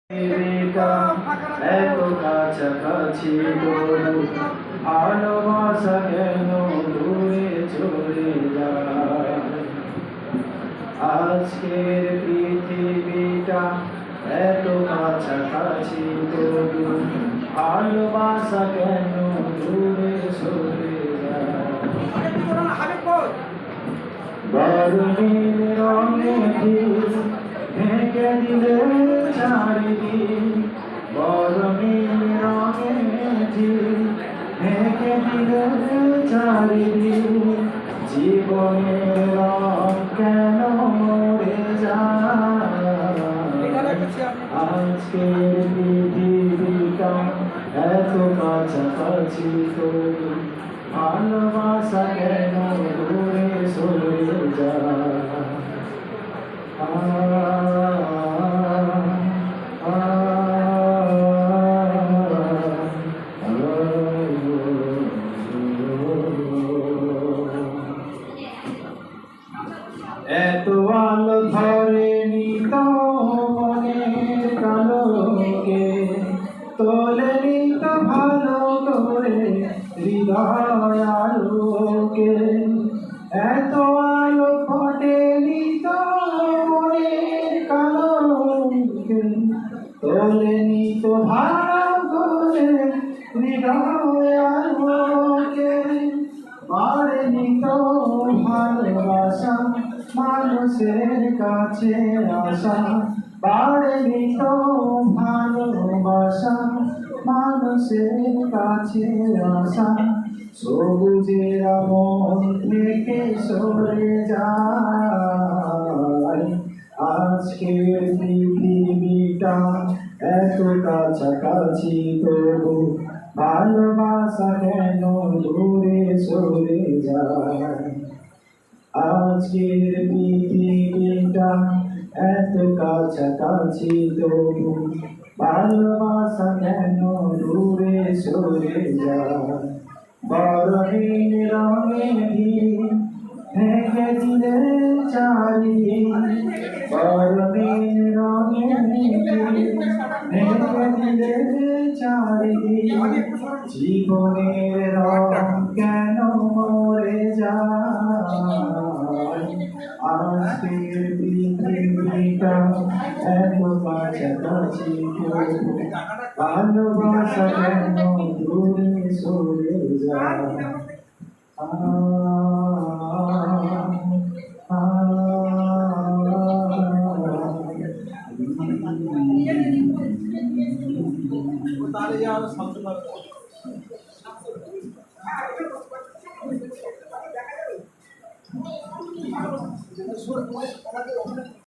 এটা এত কাছাকাছি তবু ভালোবাসা কেন দূরে চলে যায়। আজকের পৃথিবীটা এত কাছাকাছি তবু ভালোবাসা কেন দূরে চলে যায়। গরমের রঙে ঢেকে দিলে চারিদিক, গরমের রঙে ঢেকে দিলে চারিদিক, জীবনের রং কেন মরে যায়। আজকের পৃথিবীটা এত কাছাকাছি তবু ভালোবাসা কেন দূরে সরে যায়। এত আলো ধরেনি তো মনের কালোকে, তোলেনি তো ভালো করে হৃদয় আলোকে। এত আলো ফোটেনি তো মনের কালোকে, তোলেনি তো ভালো করে হৃদয় আলোকে। বাড়েনি তো ভালোবাসা মানুষের কাছে আসা, বাড়েনি তো ভালোবাসা মানুষের কাছে আসা। সবুজের মন থেকে সরে যায়। আজকের পৃথিবীটা এত কাছাকাছি তবু ভালোবাসা কেন দূরে সরে যায়। আজকের পৃথিবীটা এত কাছাকাছি তবু ভালোবাসা কেন দূরে সরে যায়। গরমের রঙে ঢেকে দিলে চারিদিক, গরমের রঙে ঢেকে দিলে চারিদিক, জীবনের রং কেন মরে যায়। আজকের পৃথিবীটা এত কাছাকাছি তবু ভালোবাসা কেন দূরে সরে যায়। তাহলে আর সামনে